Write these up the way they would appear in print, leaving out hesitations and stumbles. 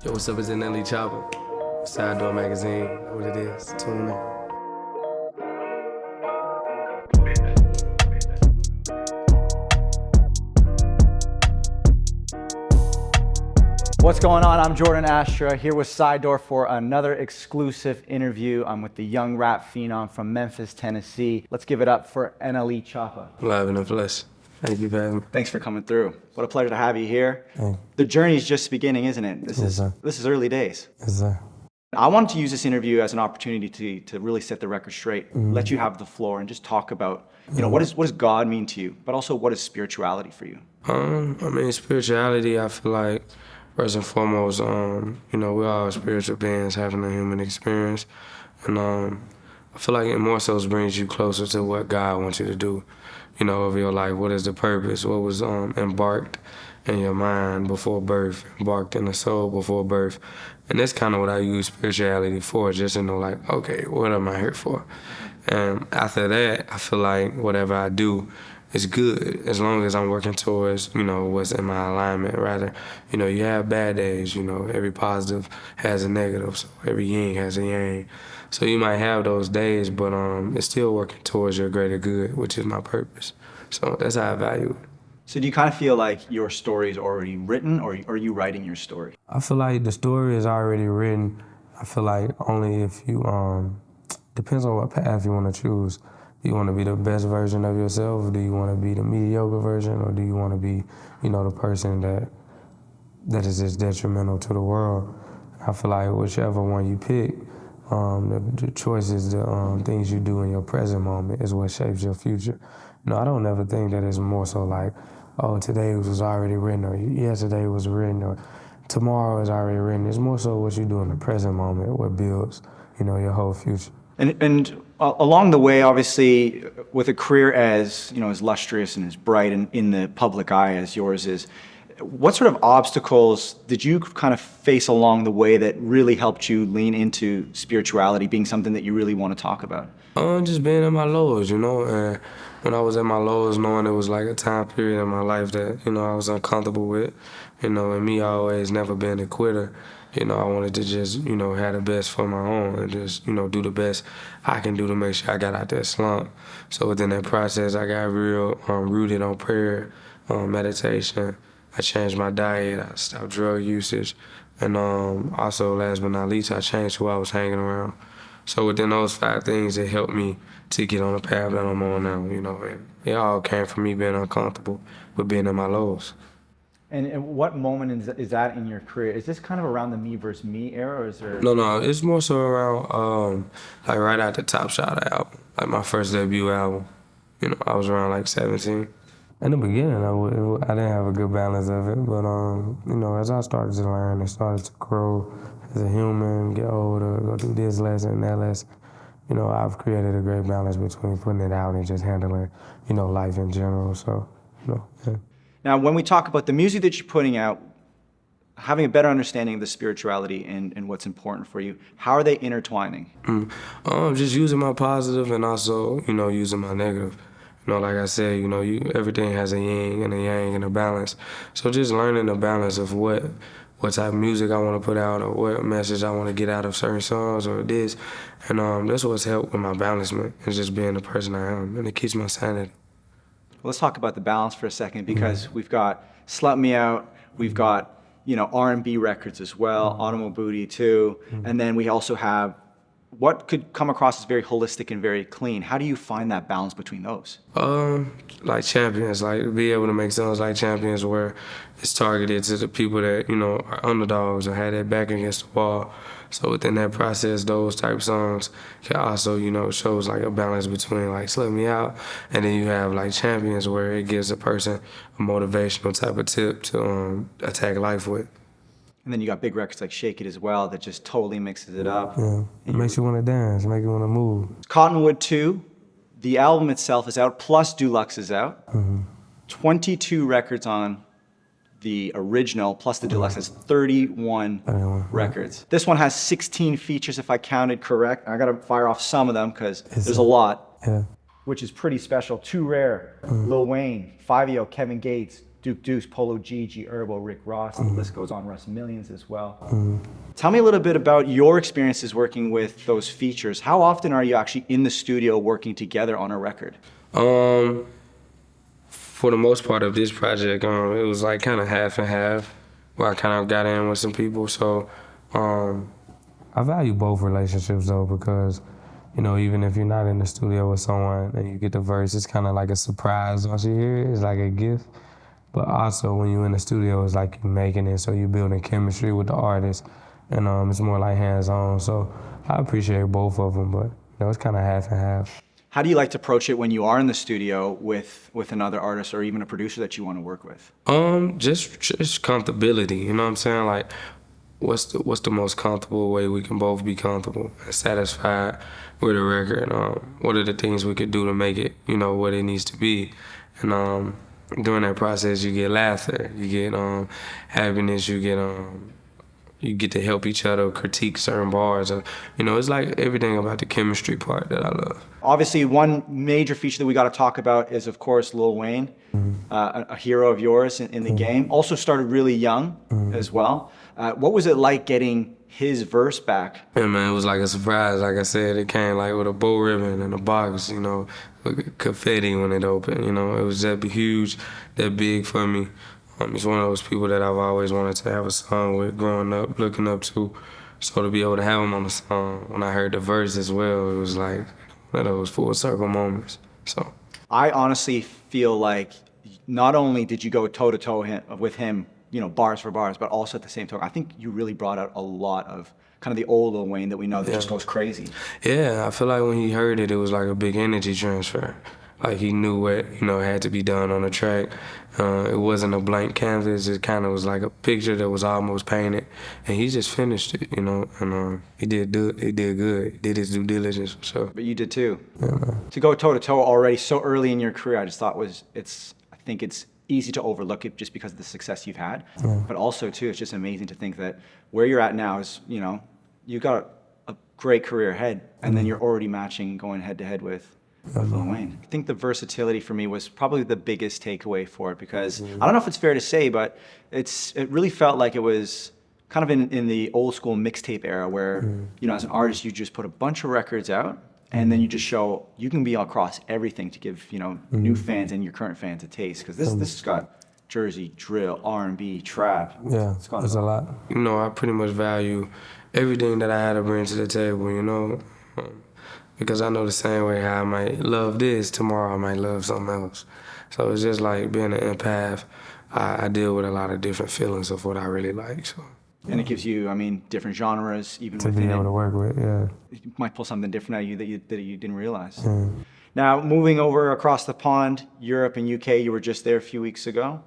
Yo, what's up? It's NLE Choppa. Sidedoor Magazine, what it is. Tune in. What's going on? I'm Jordan Astra here with Sidedoor for another exclusive interview. I'm with the young rap phenom from Memphis, Tennessee. Let's give it up for NLE Choppa. Live in the flesh. Thank you for having me. Thanks for coming through. What a pleasure to have you here. Hey. The journey's just beginning, isn't it? This is early days. Yes, sir. I wanted to use this interview as an opportunity to really set the record straight, let you have the floor, and just talk about, what does God mean to you, but also what is spirituality for you? Spirituality, I feel like, first and foremost, we're all spiritual beings having a human experience. And I feel like it more so brings you closer to what God wants you to do, of your life. What is the purpose? What was embarked in your mind before birth, embarked in the soul before birth. And that's kind of what I use spirituality for, just to know, like, okay, what am I here for? And after that, I feel like whatever I do is good, as long as I'm working towards, what's in my alignment, rather. You have bad days, every positive has a negative, so every yin has a yang. So you might have those days, but it's still working towards your greater good, which is my purpose. So that's how I value it. So do you kind of feel like your story is already written, or are you writing your story? I feel like the story is already written. I feel like only if you, depends on what path you want to choose. Do you want to be the best version of yourself? Do you want to be the mediocre version? Or do you want to be, the person that is just detrimental to the world? I feel like whichever one you pick, the choices, the things you do in your present moment is what shapes your future. I don't ever think that it's more so like, oh, today was already written, or yesterday was written, or tomorrow is already written. It's more so what you do in the present moment, what builds, your whole future. And along the way, obviously, with a career as as lustrous and as bright and in the public eye as yours is, what sort of obstacles did you kind of face along the way that really helped you lean into spirituality being something that you really want to talk about? Just being in my lows, and when I was at my lows, knowing it was like a time period in my life that, I was uncomfortable with, and me always never being a quitter. I wanted to just, have the best for my own and just, do the best I can do to make sure I got out that slump. So within that process, I got real rooted on prayer, meditation. I changed my diet, I stopped drug usage, and also, last but not least, I changed who I was hanging around. So within those 5 things, it helped me to get on the path that I'm on now, and it all came from me being uncomfortable with being in my lows. And what moment is that in your career? Is this kind of around the Me vs. Me era, or is there? No, it's more so around, like right after Top Shot album, like my first debut album. I was around like 17. In the beginning, I didn't have a good balance of it, but as I started to learn and started to grow as a human, get older, go do this lesson, that lesson, I've created a great balance between putting it out and just handling, life in general. So, yeah. Now, when we talk about the music that you're putting out, having a better understanding of the spirituality and what's important for you, how are they intertwining? Just using my positive and also, using my negative. Like I said, everything has a yin and a yang and a balance. So just learning the balance of what type of music I want to put out, or what message I want to get out of certain songs or this. And that's what's helped with my balancement, and just being the person I am, and it keeps my sanity. Well, let's talk about the balance for a second, because we've got Slut Me Out, we've got R&B records as well, Automobile Booty too, and then we also have what could come across as very holistic and very clean. How do you find that balance between those? Like Champions, like be able to make songs like Champions where it's targeted to the people that, are underdogs or had their back against the wall. So within that process, those type songs can also, shows like a balance between like Slut Me Out, and then you have like Champions where it gives a person a motivational type of tip to attack life with. And then you got big records like Shake It as well that just totally mixes it up. Yeah, it makes you want to dance, make you want to move. Cottonwood 2, the album itself is out, plus Deluxe is out. 22 records on the original, plus the Deluxe has 31 records. This one has 16 features if I counted correct. I gotta fire off some of them because there's a lot. Yeah. Which is pretty special. Too Rare, Lil Wayne, 5EO, Kevin Gates, Duke Deuce, Polo G, G Herbo, Rick Ross, the list goes on, Russ Millions as well. Tell me a little bit about your experiences working with those features. How often are you actually in the studio working together on a record? For the most part of this project, it was like kind of half and half, where I kind of got in with some people. So, I value both relationships though, because, you know, even if you're not in the studio with someone and you get the verse, it's kind of like a surprise once you hear it. It's like a gift. But also when you're in the studio, it's like you're making it, so you're building chemistry with the artist, and it's more like hands-on. So I appreciate both of them, but you know, it's kind of half and half. How do you like to approach it when you are in the studio with another artist or even a producer that you want to work with? Just comfortability. You know what I'm saying? Like, what's the most comfortable way we can both be comfortable and satisfied with a record? What are the things we could do to make it, you know, what it needs to be? And during that process, you get laughter, you get happiness, you get to help each other critique certain bars. You know, it's like everything about the chemistry part that I love. Obviously, one major feature that we got to talk about is, of course, Lil Wayne, a hero of yours in the game. Also started really young as well. What was it like getting his verse back? Yeah, man, it was like a surprise. Like I said, it came like with a bow ribbon and a box, you know, with confetti when it opened. You know, it was that huge, that big for me. He's one of those people that I've always wanted to have a song with, growing up, looking up to. So to be able to have him on the song, when I heard the verse as well, it was like one of those full circle moments. So I honestly feel like not only did you go toe to toe with him, you know, bars for bars, but also at the same time, I think you really brought out a lot of kind of the old Lil Wayne that we know that just goes crazy. Yeah, I feel like when he heard it, it was like a big energy transfer. Like he knew what, you know, had to be done on the track. It wasn't a blank canvas. It kind of was like a picture that was almost painted, and he just finished it, you know. And he did good. He did his due diligence for sure. But you did too. Yeah, man. To go toe to toe already so early in your career, I just thought I think it's easy to overlook it just because of the success you've had. But also too, it's just amazing to think that where you're at now is, you know, you got a great career ahead, and then you're already matching, going head to head with Lil Wayne. I think the versatility for me was probably the biggest takeaway for it, because I don't know if it's fair to say, but it really felt like it was kind of in the old school mixtape era where, you know, as an artist, you just put a bunch of records out and then you just show you can be across everything to give, you know, new fans and your current fans a taste. Because this has got Jersey, drill, R&B, trap. Yeah, there's a lot. You know, I pretty much value everything that I had to bring to the table, you know. Because I know the same way how I might love this, tomorrow I might love something else. So it's just like being an empath. I deal with a lot of different feelings of what I really like. So. And it gives you, I mean, different genres, even To be able to work with, yeah. You might pull something different out of you that you didn't realize. Now, moving over across the pond, Europe and UK, you were just there a few weeks ago,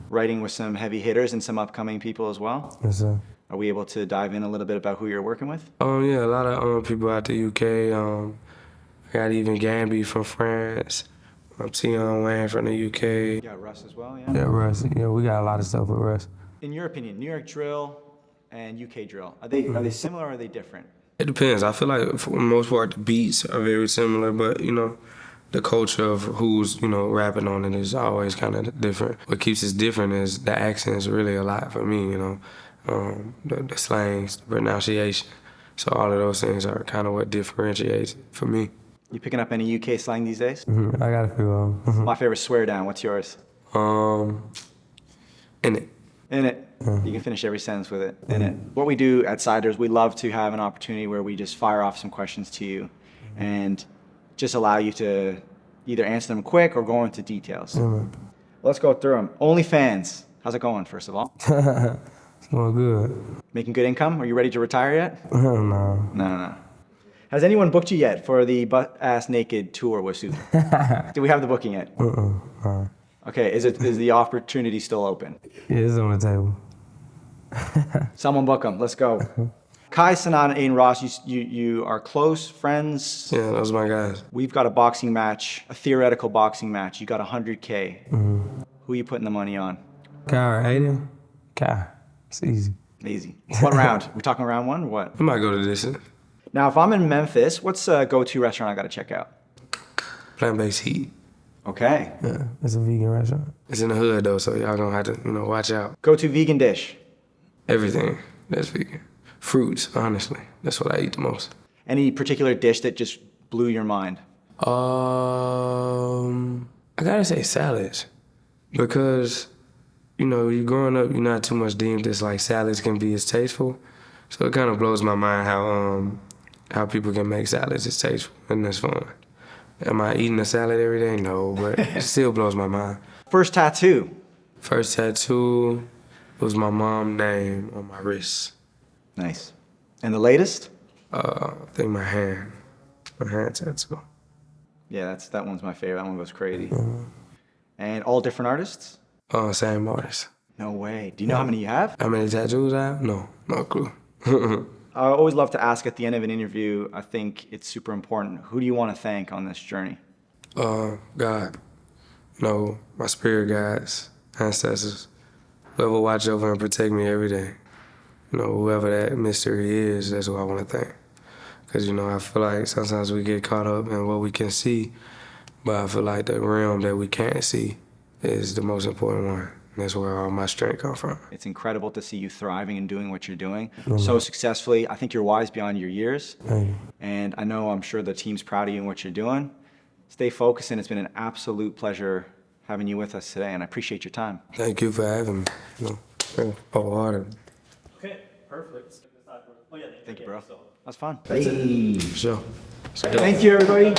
writing with some heavy hitters and some upcoming people as well. Yes, sir. Are we able to dive in a little bit about who you're working with? Yeah, a lot of people out the UK. I got even Gamby from France. Tion Wayne from the UK. You got Russ as well, yeah? Yeah, Russ. Yeah, we got a lot of stuff with Russ. In your opinion, New York drill and UK drill, are they similar or are they different? It depends. I feel like for the most part the beats are very similar, but you know, the culture of who's, you know, rapping on it is always kind of different. What keeps it different is the accents really a lot for me, you know. The slangs, the pronunciation. So all of those things are kind of what differentiates it for me. You picking up any UK slang these days? I got a few of them. My favorite swear down, what's yours? In it. In it. You can finish every sentence with it. In it. What we do at Sidedoors, we love to have an opportunity where we just fire off some questions to you and just allow you to either answer them quick or go into details. Let's go through them. OnlyFans, how's it going, first of all? It's going good. Making good income? Are you ready to retire yet? No. No. Has anyone booked you yet for the butt-ass naked tour with Youssouf? Do we have the booking yet? No. Okay, is the opportunity still open? Yeah, it's on the table. Someone book them. Let's go. Kai Cenat and Adin Ross, you are close friends. Yeah, those are my guys. We've got a boxing match, a theoretical boxing match. You got 100K. Who are you putting the money on? Kai or Adin? Kai. It's easy. Easy. What round? We talking round one or what? I might go to this. Now, if I'm in Memphis, what's a go-to restaurant I got to check out? Plant-based heat. Okay. Yeah, it's a vegan restaurant. It's in the hood though, so y'all gonna have to, watch out. Go-to vegan dish. Everything that's vegan. Fruits, honestly. That's what I eat the most. Any particular dish that just blew your mind? I gotta say salads. Because, you growing up, you're not too much deemed as like salads can be as tasteful. So it kind of blows my mind how people can make salads as tasteful, and that's fun. Am I eating a salad every day? No, but it still blows my mind. First tattoo. First tattoo was my mom's name on my wrist. Nice. And the latest? I think my hand tattoo. Yeah, that one's my favorite. That one goes crazy. And all different artists? Same artist. No way. Do you know how many you have? How many tattoos I have? No clue. I always love to ask at the end of an interview, I think it's super important. Who do you want to thank on this journey? God. My spirit guides, ancestors, whoever watch over and protect me every day. Whoever that mystery is, that's who I want to thank. Because, I feel like sometimes we get caught up in what we can see, but I feel like the realm that we can't see is the most important one. That's where all my strength comes from. It's incredible to see you thriving and doing what you're doing so successfully. I think you're wise beyond your years. And I'm sure the team's proud of you and what you're doing. Stay focused, and it's been an absolute pleasure having you with us today, and I appreciate your time. Thank you for having me. Wholeheartedly. Okay, perfect. Oh, yeah, Thank you, bro. That's fun. For sure. Thank you, everybody.